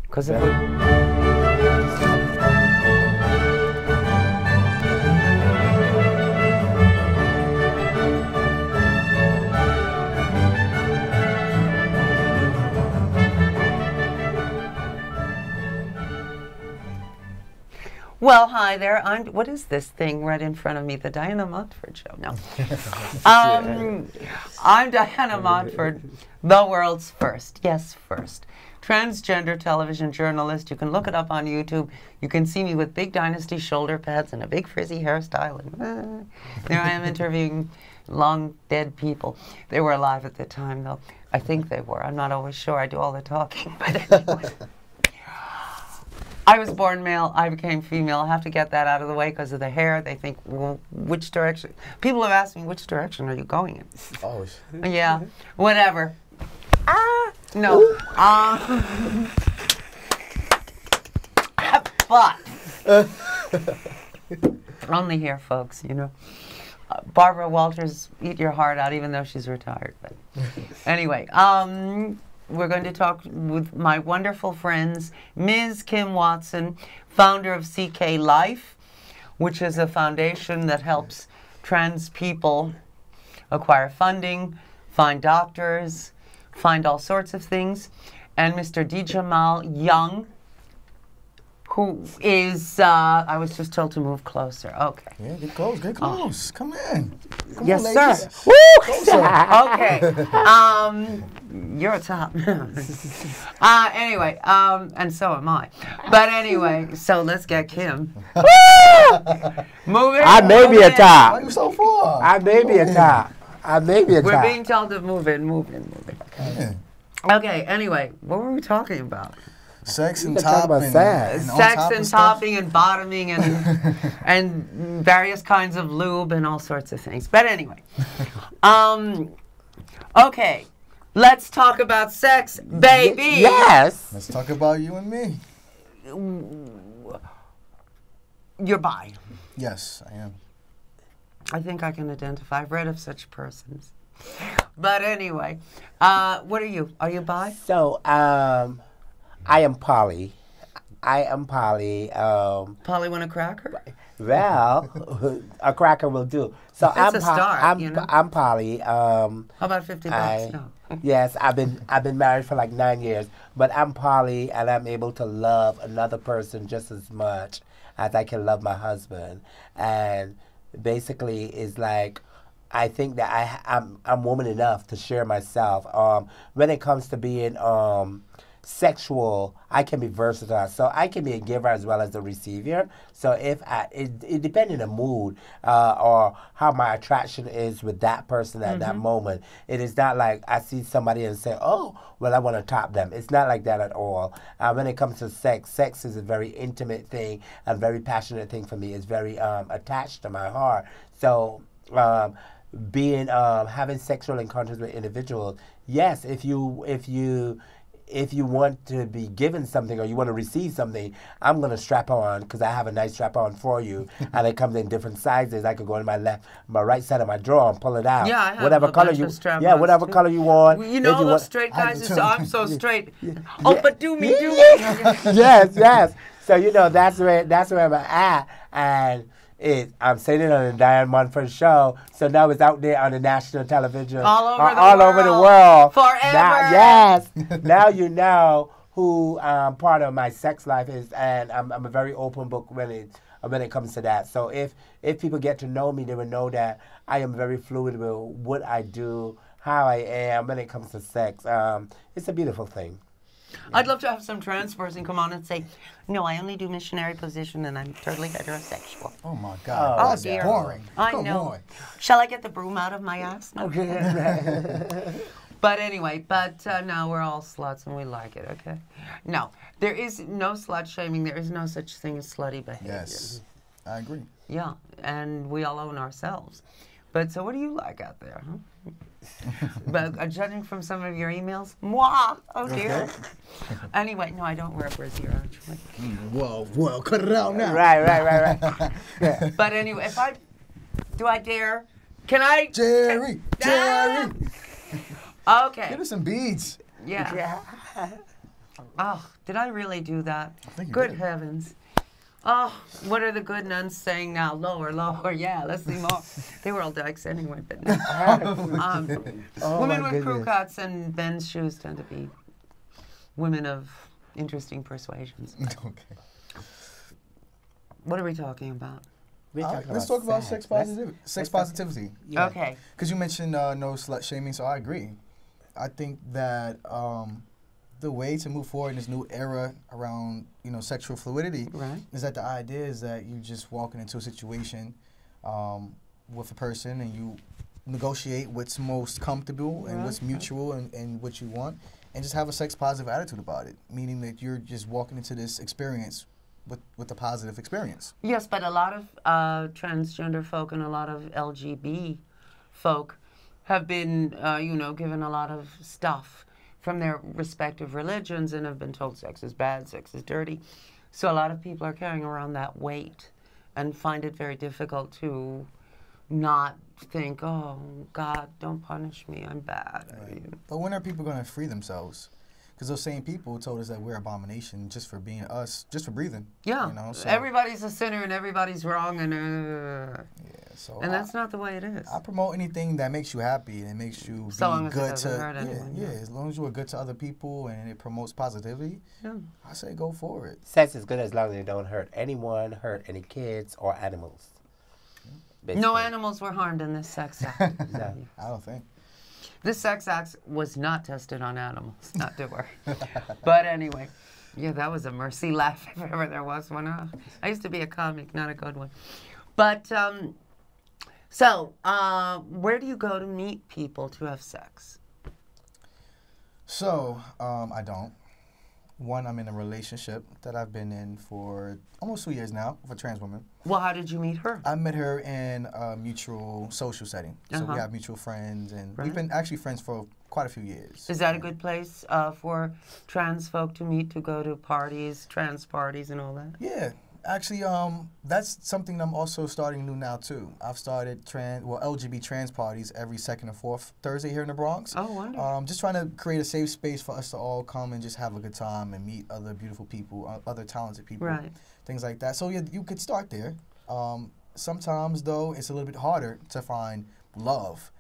Because if we... Well, hi there. What is this thing right in front of me? The Diana Montford Show. No. I'm Diana Montford, the world's first, yes, first, transgender television journalist. You can look it up on YouTube. You can see me with big Dynasty shoulder pads and a big frizzy hairstyle. And there I am interviewing long dead people. They were alive at the time, though. I think they were. I'm not always sure. I do all the talking. But anyway. I was born male, I became female. I have to get that out of the way because of the hair. They think, well, which direction? People have asked me, which direction are you going in? Oh. Yeah, whatever. No. But, only here, folks, you know. Barbara Walters, eat your heart out, even though she's retired. But anyway, we're going to talk with my wonderful friends, Ms. Kim Watson, founder of CK Life, which is a foundation that helps trans people acquire funding, find doctors, find all sorts of things, and Mr. Jamal Young, who is, I was just told to move closer. Okay. Yeah, get close, get close. Come in. Come yes, on, sir. ladies. Woo! Okay. You're a top. Anyway, and so am I. But anyway, so let's get Kim. Move it. I may be a top. Why are you so far? I may be a top. I may be a top. We're being told to move in, move in, move in. Yeah. Okay, anyway, what were we talking about? Sex and We talking about topping. sex. Sex and topping and bottoming and and various kinds of lube and all sorts of things. But anyway, okay, let's talk about sex, baby. Yes. Let's talk about you and me. You're bi. Yes, I am. I think I can identify. I've read of such persons. But anyway, what are you? Are you bi? So, I am poly. I am poly. Polly want a cracker? Well, a cracker will do. So It's a start, you know? I'm poly. How about $50? No. Yes, I've been married for like 9 years, but I'm poly and I'm able to love another person just as much as I can love my husband. And basically, it's like I think that I'm woman enough to share myself. When it comes to being sexual, I can be versatile, so I can be a giver as well as a receiver. So if it depends on the mood or how my attraction is with that person at that moment. It is not like I see somebody and say, oh, well, I want to top them. It's not like that at all. When it comes to sex, sex is a very intimate thing, a very passionate thing for me. It's very attached to my heart. So having sexual encounters with individuals, yes, if you want to be given something or you want to receive something, I'm going to strap on because I have a nice strap on for you. And it comes in different sizes. I could go in my right side of my drawer and pull it out. Yeah, I have whatever a color bunch you of strap-ons Yeah, whatever too. color you want. Well, you know you those want, straight guys, I'm so straight. Yeah. Oh, but do me. Yes, yes. So, you know, that's where I'm at. And I'm saying it on the Diane Montford Show, so now it's out there on the national television. All over the world. Forever. Now, yes. Now you know who part of my sex life is, and I'm a very open book when it comes to that. So if people get to know me, they will know that I am very fluid with what I do, how I am when it comes to sex. It's a beautiful thing. I'd love to have some trans person come on and say, no, I only do missionary position and I'm totally heterosexual. Oh my God, Oh, that's dear. boring. I Come know. on. Shall I get the broom out of my ass? No. But anyway, no, we're all sluts and we like it, okay? No, there is no slut shaming. There is no such thing as slutty behavior. Yes, I agree. Yeah, and we all own ourselves. But so what do you like out there, huh? But judging from some of your emails, moi, oh dear. Okay. Anyway, no, I don't wear a brassiere actually. Whoa, cut it out now. Right. Yeah. But anyway, do I dare? Can I? Jerry. Okay. Get us some beads. Yeah. Oh, did I really do that? I think you Good did. heavens. Oh, what are the good nuns saying now? Lower, lower. Yeah, let's see more. They were all dykes anyway, but no. Oh, Women my with crew goodness. cuts and men's shoes tend to be women of interesting persuasions. Okay. What are we talking about? We're talking Let's talk about sex Let's- sex talk- positivity. Yeah. Okay. Because you mentioned no slut shaming, so I agree. I think that the way to move forward in this new era around sexual fluidity Right. is that the idea is that you just walking into a situation with a person and you negotiate what's most comfortable and what's mutual and what you want, and just have a sex positive attitude about it, meaning that you're just walking into this experience with a positive experience. Yes, but a lot of transgender folk and a lot of LGB folk have been, given a lot of stuff from their respective religions and have been told sex is bad, sex is dirty. So a lot of people are carrying around that weight and find it very difficult to not think, oh, God, don't punish me, I'm bad. Right. But when are people going to free themselves? Because those same people told us that we're abomination just for being us, just for breathing. Yeah, So, everybody's a sinner and everybody's wrong, and so and that's not the way it is. I promote anything that makes you happy and makes you So long be as it good doesn't to hurt anyone, yeah, yeah. as long as you are good to other people and it promotes positivity, Yeah. I say go for it. Sex is good as long as it don't hurt anyone, hurt any kids or animals. No Basically. animals were harmed in this sex act. No. I don't think. This sex act was not tested on animals, not to worry. But anyway, yeah, that was a mercy laugh if ever there was one. I used to be a comic, not a good one. But, where do you go to meet people to have sex? So, I don't. One, I'm in a relationship that I've been in for almost 2 years now with a trans woman. Well, how did you meet her? I met her in a mutual social setting. So Uh-huh. we have mutual friends, and Right. we've been actually friends for quite a few years. Is that a good place for trans folk to meet, to go to parties, trans parties and all that? Yeah. Actually, that's something I'm also starting new now, too. I've started LGBT trans parties every second and fourth Thursday here in the Bronx. Oh, wonderful. Just trying to create a safe space for us to all come and just have a good time and meet other beautiful people, other talented people, Right. things like that. So, yeah, you could start there. Sometimes, though, it's a little bit harder to find love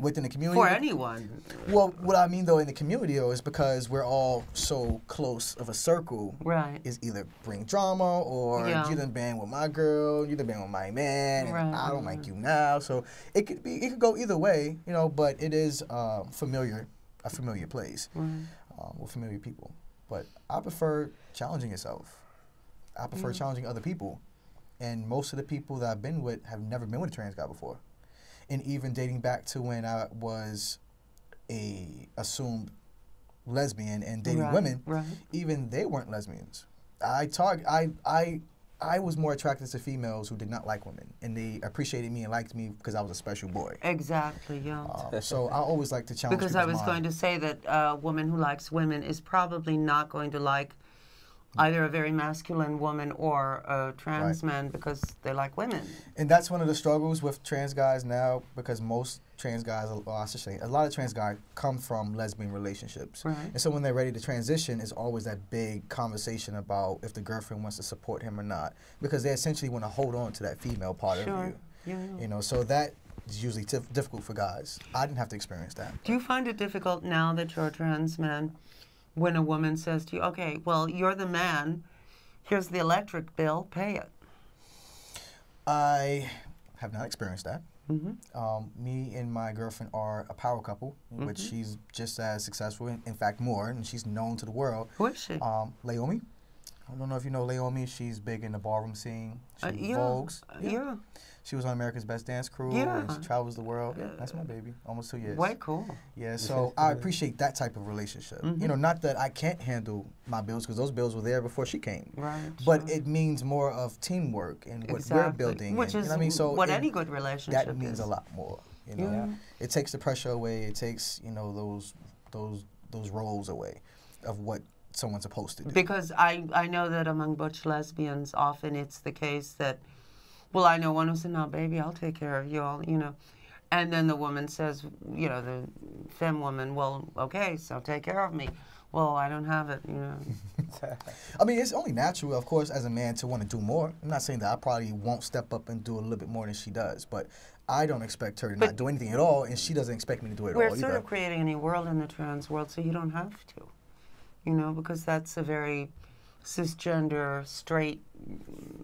within the community. For anyone. Well, what I mean, though, in the community, though, is because we're all so close of a circle. Right. Is either bring drama or Yeah. you done been with my girl, you done been with my man, and Right, I don't right. like you now. So it could go either way, but it is a familiar place Right. with familiar people. But I prefer challenging yourself. I prefer challenging other people, and most of the people that I've been with have never been with a trans guy before. And even dating back to when I was a assumed lesbian and dating Right, women, right. even they weren't lesbians. I was more attracted to females who did not like women, and they appreciated me and liked me because I was a special boy. Exactly, yeah. So I always like to challenge Because I people's was going mind. to say that a woman who likes women is probably not going to like either a very masculine woman or a trans man because they like women. And that's one of the struggles with trans guys now, because most trans guys, or I should say, a lot of trans guys come from lesbian relationships. Right. And so when they're ready to transition, it's always that big conversation about if the girlfriend wants to support him or not, because they essentially want to hold on to that female part of Sure. you. Yeah. So that is usually difficult for guys. I didn't have to experience that. Do you find it difficult now that you're a trans man when a woman says to you, okay, well, you're the man, here's the electric bill, pay it? I have not experienced that. Mm-hmm. Me and my girlfriend are a power couple, in which she's just as successful, in fact more, and she's known to the world. Who is she? Laomi. I don't know if you know Laomi. She's big in the ballroom scene. She Yeah. vogues. Yeah. She was on America's Best Dance Crew, Yeah. and she travels the world. That's my baby. Almost 2 years. Way cool. Yeah, so I appreciate that type of relationship. Not that I can't handle my bills, because those bills were there before she came. Right. But sure. it means more of teamwork and what we're Exactly. building. Which and, is what I mean? So what any good relationship that means is. a lot more. Yeah. It takes the pressure away. It takes those roles away of what someone's supposed to do. Because I know that among butch lesbians, often it's the case that, well, I know one who said, no, baby, I'll take care of you all, And then the woman says, the femme woman, well, okay, so take care of me. well, I don't have it, you know. I mean, it's only natural, of course, as a man to want to do more. I'm not saying that I probably won't step up and do a little bit more than she does, but I don't expect her to not do anything at all, and she doesn't expect me to do it at all We're either. sort of creating a new world in the trans world, so you don't have to, you know, because that's a very cisgender, straight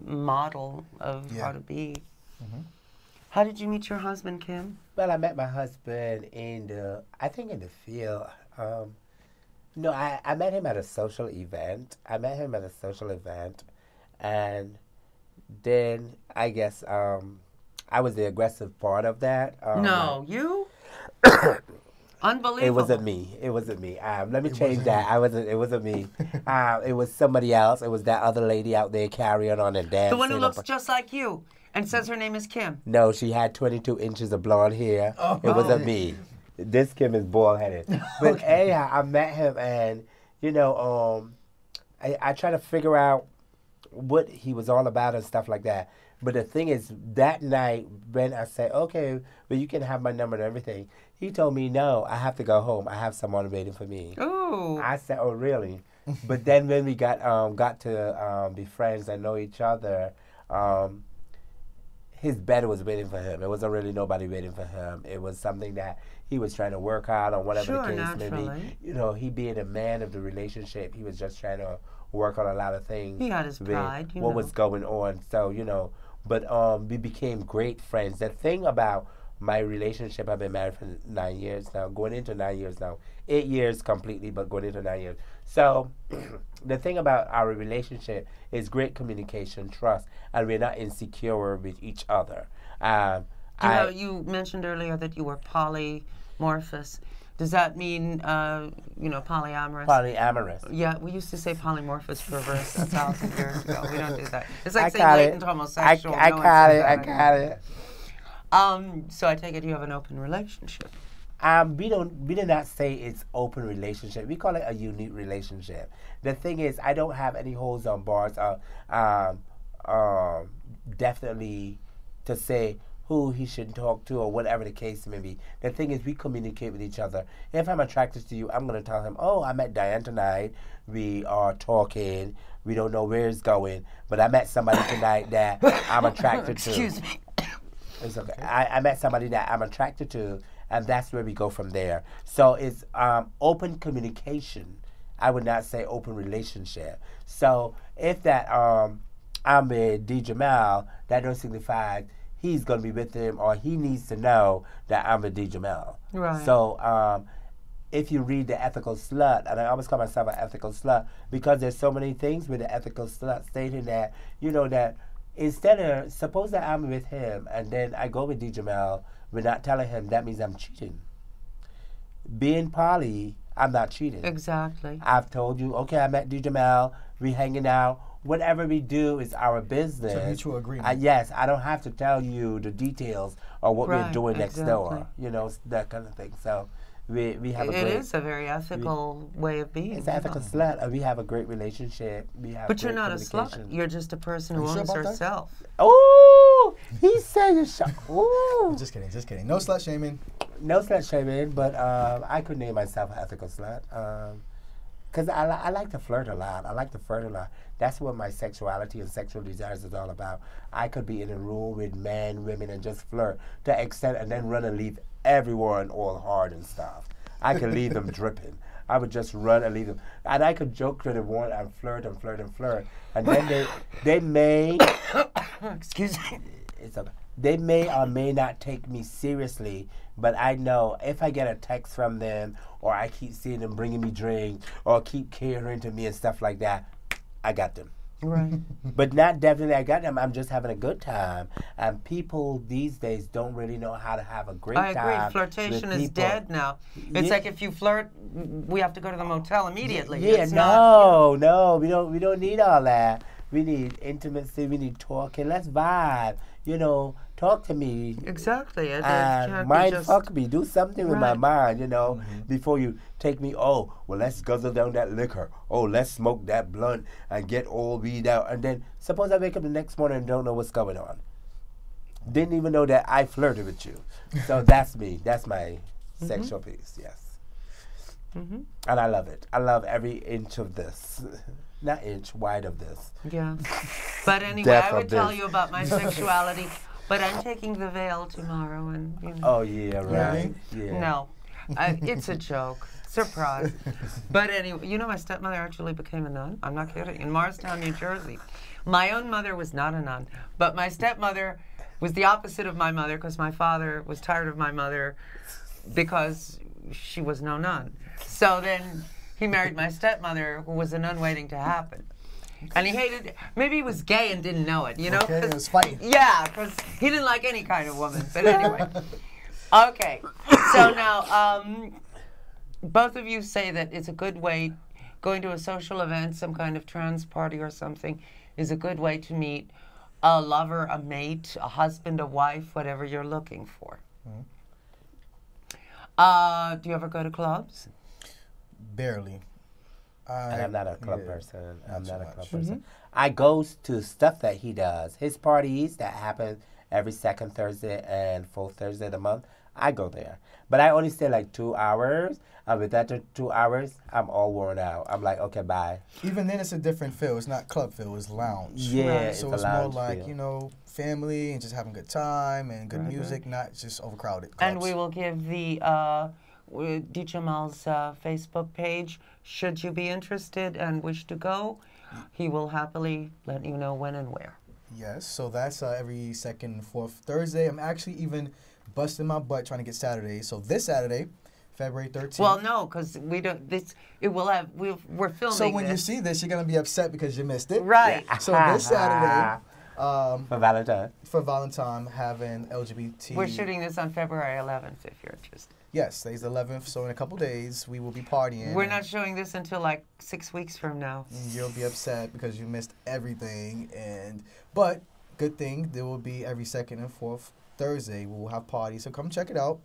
model of how to be. Mm-hmm. How did you meet your husband, Kim? Well, I met my husband in the field. No, I met him at a social event. And then I guess I was the aggressive part of that. No, you? Unbelievable. It wasn't me. Let me change that. It wasn't me. It was somebody else. It was that other lady out there carrying on and dancing. The one who looks just like you and says her name is Kim. No, she had 22 inches of blonde hair. Oh. It wasn't me. This Kim is bald-headed. But anyhow, I met him, and, you know, I try to figure out what he was all about and stuff like that. But the thing is, that night, when I said, okay, well, you can have my number and everything, he told me, no, I have to go home. I have someone waiting for me. Oh. I said, oh, really? But then when we got to be friends and know each other, his bed was waiting for him. It wasn't really nobody waiting for him. It was something that he was trying to work out or whatever the case may be. You know, he being a man of the relationship, he was just trying to work on a lot of things. He had his pride, what was going on. So, you know, but we became great friends. The thing about my relationship, I've been married for 9 years now, going into 9 years now. 8 years completely, but going into 9 years. So the thing about our relationship is great communication, trust, and we're not insecure with each other. You mentioned earlier that you were polymorphous. Does that mean, polyamorous? Polyamorous. Yeah, we used to say polymorphous perverse 1,000 years ago. We don't do that. It's like saying latent homosexual. I got it. So I take it you have an open relationship. We do not say it's open relationship. We call it a unique relationship. The thing is, I don't have any holds on bars. Definitely to say who he should talk to or whatever the case may be. The thing is, we communicate with each other. If I'm attracted to you, I'm going to tell him, oh, I met Diane tonight. We are talking. We don't know where it's going. But I met somebody tonight that I'm attracted to. Excuse me. It's okay. I met somebody that I'm attracted to, and that's where we go from there. So it's open communication. I would not say open relationship. So if that I'm with D. Jamal, that don't signify he's going to be with him or he needs to know that I'm with D. Jamal. Right. So if you read The Ethical Slut, and I always call myself an ethical slut because there's so many things with the ethical slut stating that, you know, that instead of, suppose that I'm with him and then I go with D. Jamal without telling him, that means I'm cheating. Being poly, I'm not cheating. Exactly. I've told you, okay, I met D. Jamal, we hanging out. Whatever we do is our business. It's a mutual agreement. Yes, I don't have to tell you the details or what we're doing next door. You know, that kind of thing. So we have a great... It is a very ethical way of being. It's an ethical slut. And we have a great relationship. But you're not a slut. You're just a person who owns herself. Oh, he said you're sure. Oh. Just kidding. No slut shaming. No slut shaming, but I could name myself an ethical slut. Because I like to flirt a lot. That's what my sexuality and sexual desires is all about. I could be in a room with men, women, and just flirt to the extent and then run and leave everyone all hard and stuff. I could leave them dripping. I would just run and leave them. And I could joke to the one and flirt. And then they may... Excuse me. It's okay. They may or may not take me seriously, but I know if I get a text from them or I keep seeing them bringing me drinks or keep catering to me and stuff like that, I got them. Right. But not definitely I got them. I'm just having a good time. And people these days don't really know how to have a great time. I agree. Flirtation is dead now. It's like if you flirt, we have to go to the motel immediately. Yeah, no, we don't need all that. We need intimacy. We need talking. Let's vibe. You know, talk to me. Exactly. Fuck me. Do something with my mind, you know, before you take me, oh, well, let's guzzle down that liquor. Oh, let's smoke that blunt and get all weed out. And then suppose I wake up the next morning and don't know what's going on. Didn't even know that I flirted with you. So that's me. That's my sexual piece, yes. Mm-hmm. And I love it. I love every inch of this. Not inch, wide of this. Yeah. But anyway, Depth I would of tell this. you about my sexuality, but I'm taking the veil tomorrow, and you know. Oh, yeah, right. Yeah. No, it's a joke. Surprise. But anyway, you know, my stepmother actually became a nun. I'm not kidding. In Morristown, New Jersey. My own mother was not a nun, but my stepmother was the opposite of my mother because my father was tired of my mother because she was no nun. So then he married my stepmother, who was a nun waiting to happen. And he hated, maybe he was gay and didn't know it, you know? Okay, it was fighting. Yeah, because he didn't like any kind of woman. But anyway. Okay. So now, both of you say that it's a good way, going to a social event, some kind of trans party or something, is a good way to meet a lover, a mate, a husband, a wife, whatever you're looking for. Do you ever go to clubs? Barely. And I'm not a club person. I'm not a club so person. I go to stuff that he does. His parties that happen every second Thursday and fourth Thursday of the month, I go there. But I only stay like 2 hours. And with that 2 hours, I'm all worn out. I'm like, okay, bye. Even then, it's a different feel. It's not club feel. It's lounge. Yeah, So it's it's a more lounge like, feel. you know, family and just having a good time and good music, not just overcrowded clubs. And we will give the D. Jamal's Facebook page. Should you be interested and wish to go, he will happily let you know when and where. Yes, so that's every second and fourth Thursday. I'm actually even busting my butt trying to get Saturday. So this Saturday, February 13th. Well, no, because we don't. It will have. We're filming. So when you this. see this, you're gonna be upset because you missed it. Right. So this Saturday, For Valentine. for Valentine, having LGBT. We're shooting this on February 11th, if you're interested. Yes, today's the 11th. So in a couple days, we will be partying. We're not showing this until like 6 weeks from now. You'll be upset because you missed everything, but good thing there will be every second and fourth Thursday. We will have parties, so come check it out.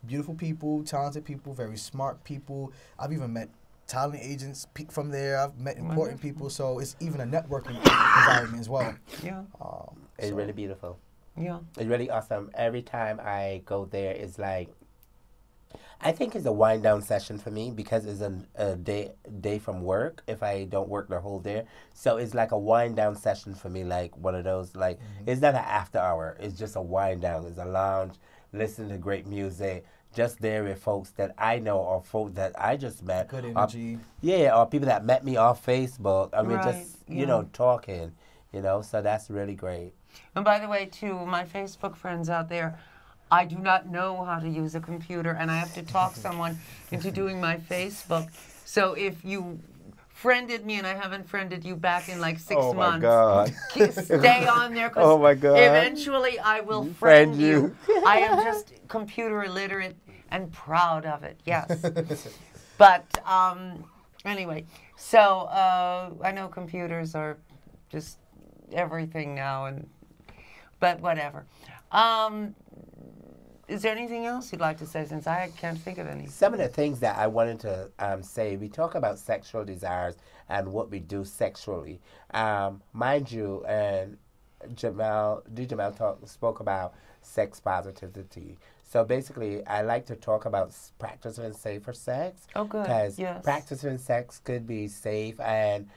Beautiful people, talented people, very smart people. I've even met talent agents from there. I've met important people, so it's even a networking environment as well. Yeah. It's really beautiful. Yeah. It's really awesome. Every time I go there, it's like, I think it's a wind down session for me because it's a day from work if I don't work the whole day. So it's like a wind down session for me, like one of those, like, it's not an after hour. It's just a wind down. It's a lounge, listen to great music, just there with folks that I know or folks that I just met. Good energy. Or people that met me off Facebook. I mean, Right, just, you know, talking, you know, so that's really great. And by the way, to my Facebook friends out there, I do not know how to use a computer, and I have to talk someone into doing my Facebook. So if you friended me and I haven't friended you back in like 6 months, God. stay on there because Oh, my God. eventually I will friend you. I am just computer illiterate and proud of it, yes. But anyway, so I know computers are just everything now, but whatever. Is there anything else you'd like to say, since I can't think of any? Some of the things that I wanted to say, we talk about sexual desires and what we do sexually. Mind you, and Jamal spoke about sex positivity. So basically, I like to talk about practicing safer sex. Oh, good. Because yes. practicing sex could be safe, and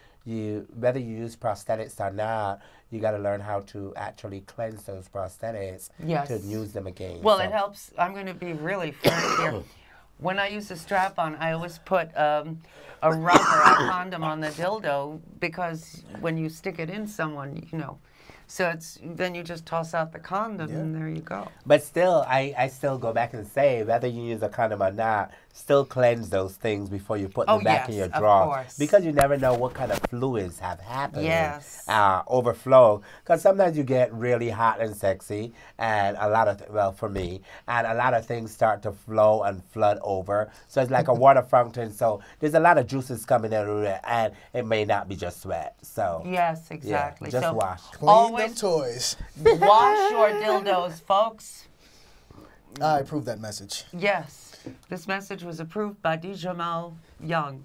whether you use prosthetics or not, you got to learn how to actually cleanse those prosthetics to use them again. Well, it helps. I'm going to be really frank here. When I use a strap-on, I always put a rubber, a condom on the dildo, because when you stick it in someone, you know. So then you just toss out the condom, and there you go. But still, I still go back and say, whether you use a condom or not, still cleanse those things before you put them back in your drawer. Course. Because you never know what kind of fluids have happened. Yes. Overflow. Because sometimes you get really hot and sexy, and for me, and a lot of things start to flow and flood over. So it's like a water fountain. So there's a lot of juices coming out of it, and it may not be just sweat. So yes, exactly. Yeah, just so wash. Clean them toys. Wash your dildos, folks. I approve that message. Yes. This message was approved by D. Jamal Young,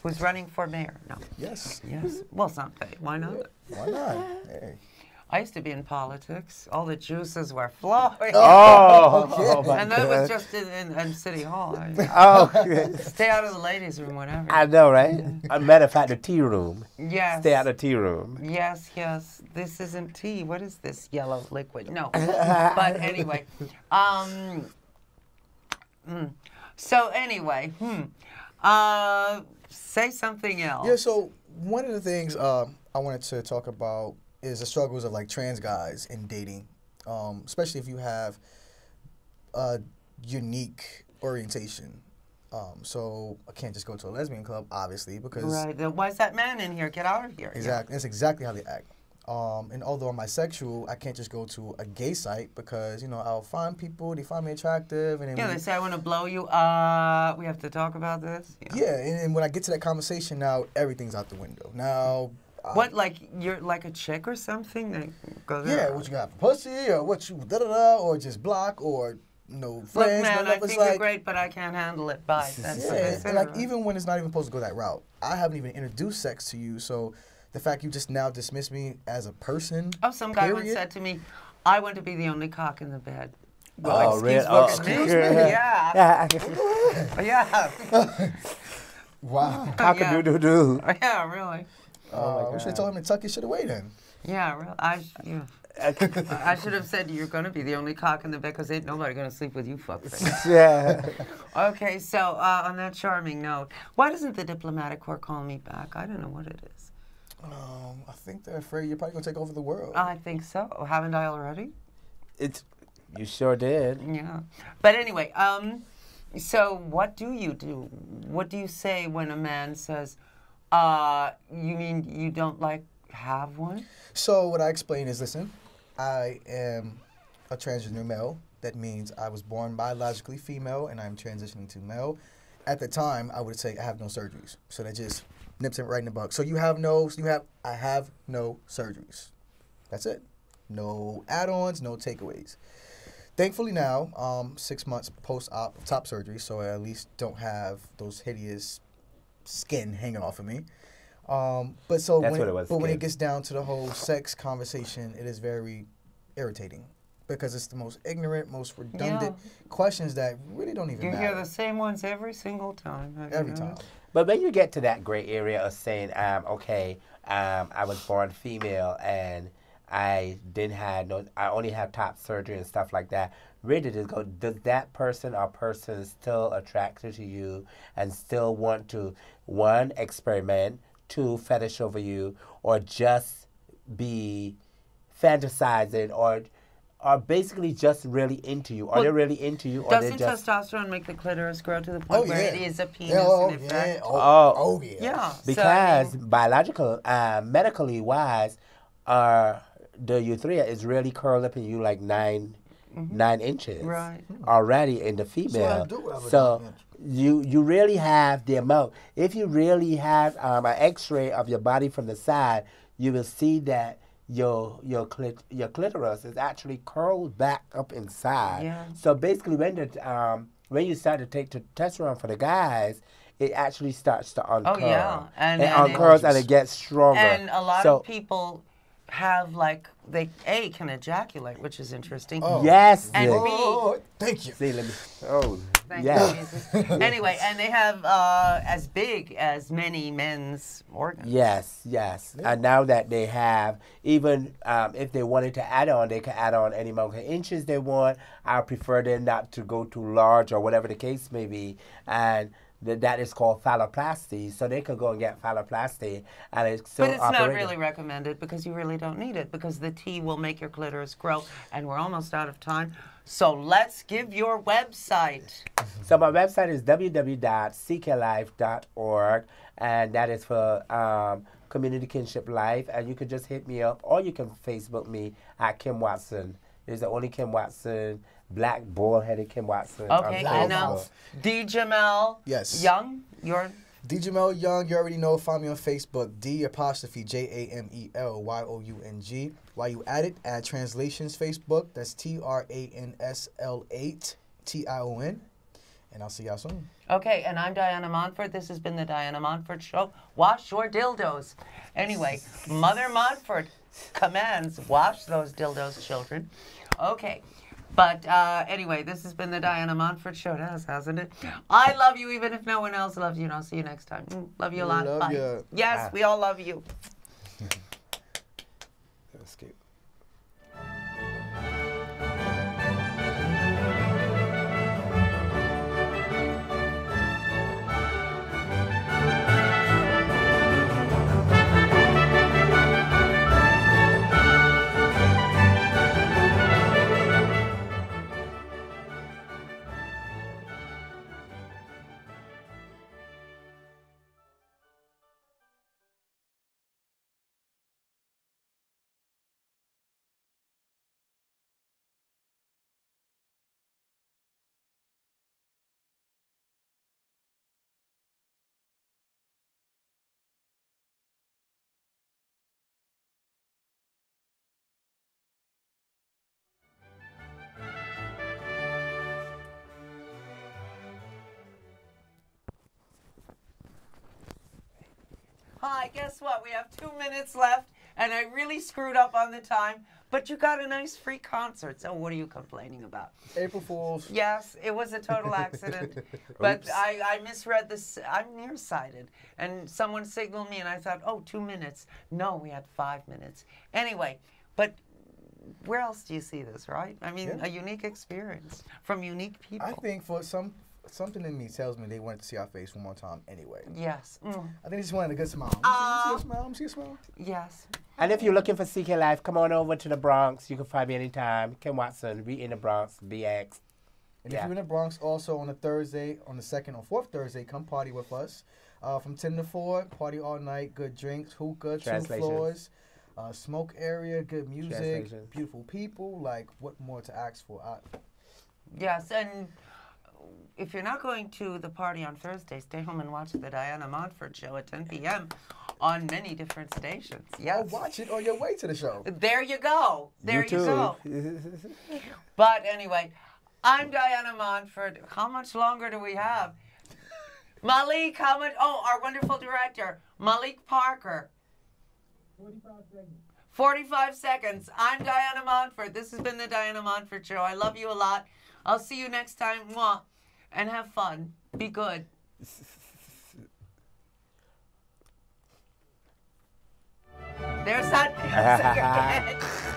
who's running for mayor. No. Yes. Yes. Well, someday. Why not? Why not? Hey. I used to be in politics. All the juices were flowing. Oh, Okay. oh my And that was God. just in City Hall. Oh, Stay out of the ladies' room, whatever. I know, right? A matter of fact, the tea room. Yes. Stay out of the tea room. Yes, yes. This isn't tea. What is this yellow liquid? No. But anyway. So anyway, say something else. Yeah, so one of the things I wanted to talk about is the struggles of like trans guys in dating, especially if you have a unique orientation. So I can't just go to a lesbian club, obviously, because Right. Then why is that man in here? Get out of here. exactly that's exactly how they act. And although I'm bisexual, I can't just go to a gay site because I'll find people, they find me attractive, and then Yeah, they say I want to blow you. We have to talk about this. yeah, and when I get to that conversation, now everything's out the window. Now. What, like you're like a chick or something? That goes Yeah, what you got for pussy, or what you da-da-da, or just block, or no friends. Look, man, no I love. think you're great, but I can't handle it. Bye. That's what they Yeah, say, and like right? even when it's not even supposed to go that route, I haven't even introduced sex to you, so the fact you just now dismiss me as a person. Oh, some guy once period? said to me, I want to be the only cock in the bed. Oh, really? Excuse me? Yeah. Yeah. Wow. Cock-a-doodle-doo. Yeah, really. We should have told him to tuck his shit away then. Yeah, really. I should have said you're going to be the only cock in the bed because ain't nobody going to sleep with you fuckface. Yeah. Okay, so on that charming note, why doesn't the diplomatic corps call me back? I don't know what it is. I think they're afraid you're probably gonna take over the world. I think so. Haven't I already? You sure did. Yeah. But anyway, so what do you do? What do you say when a man says, you mean you don't have one? So what I explain is, listen, I am a transgender male. That means I was born biologically female and I'm transitioning to male. At the time, I would say I have no surgeries. So that just nips it right in the bug. So I have no surgeries. That's it. No add-ons, no takeaways. Thankfully now, 6 months post-op top surgery, so I at least don't have those hideous skin hanging off of me. But when it gets down to the whole sex conversation, it is very irritating because it's the most ignorant, most redundant questions that really don't even matter. You hear the same ones every single time. Every time. But when you get to that gray area of saying, I was born female and I only have top surgery and stuff like that. Really, does that person or person still attracted to you and still want to, one, experiment, two, fetish over you, or just be fantasizing, or basically just really into you? Are they really into you? Or Doesn't they just testosterone make the clitoris grow to the point where it is a penis in effect? Yeah. Yeah. Because so, biological, medically wise, the urethra is really curled up in you like 9 inches already in the female. So you really have the amount. If you really have an X-ray of your body from the side, you will see that your clitoris is actually curled back up inside. Yeah. So basically, when you start to take testosterone for the guys, it actually starts to uncurl. Oh yeah, and uncurls and it gets stronger. And a lot of people have they can ejaculate, which is interesting. Oh. Yes. And thank you. See, let me. Thank you, Jesus. Anyway, and they have as big as many men's organs. Yes. Yeah. And now that they have, even if they wanted to add on, they can add on any amount of inches they want. I prefer them not to go too large or whatever the case may be. And that is called phalloplasty. So they could go and get phalloplasty, and it's still But it's not really recommended because you really don't need it because the tea will make your clitoris grow, and we're almost out of time. So let's give your website. So my website is www.cklife.org, and that is for Community Kinship Life. And you can just hit me up, or you can Facebook me at Kim Watson. There's the only Kim Watson, black, bald-headed Kim Watson. Okay, and D. Jamel Young, you're... D. Jamel Young, you already know. Find me on Facebook, D'*JAMELYOUNG. While you at it, add Translations Facebook. That's TRANSL8TION. And I'll see y'all soon. Okay, and I'm Diana Montford. This has been the Diana Montford Show. Wash your dildos. Anyway, Mother Montford, commands, wash those dildos, children. Okay. But anyway, this has been the Diana Montford Show. It has, hasn't it? I love you even if no one else loves you. And I'll see you next time. Love you a lot. Love Bye. ya. Yes, we all love you. Escape. Hi, guess what? We have 2 minutes left, and I really screwed up on the time, but you got a nice free concert, so what are you complaining about? April Fools. Yes, it was a total accident, but I misread this. I'm nearsighted, and someone signaled me, and I thought, oh, 2 minutes. No, we had 5 minutes. Anyway, but where else do you see this, right? I mean, a unique experience from unique people. I think for something in me tells me they wanted to see our face one more time anyway. Yes. I think they just wanted a good smile. See a smile? Yes. And if you're looking for CK Life, come on over to the Bronx. You can find me anytime. Ken Watson, we in the Bronx, BX. And if you're in the Bronx, also on a Thursday, on the second or fourth Thursday, come party with us. From 10 to 4, party all night, good drinks, hookah, 2 floors, smoke area, good music, beautiful people. Like, what more to ask for? Yes, and if you're not going to the party on Thursday, stay home and watch the Diana Montford Show at 10 p.m. on many different stations. Yes. Oh, watch it on your way to the show. There you go. There you go. YouTube. But anyway, I'm Diana Montford. How much longer do we have? Malik, how much? Oh, our wonderful director, Malik Parker. 45 seconds. 45 seconds. I'm Diana Montford. This has been the Diana Montford Show. I love you a lot. I'll see you next time. Mwah. And have fun. Be good. There's that music again.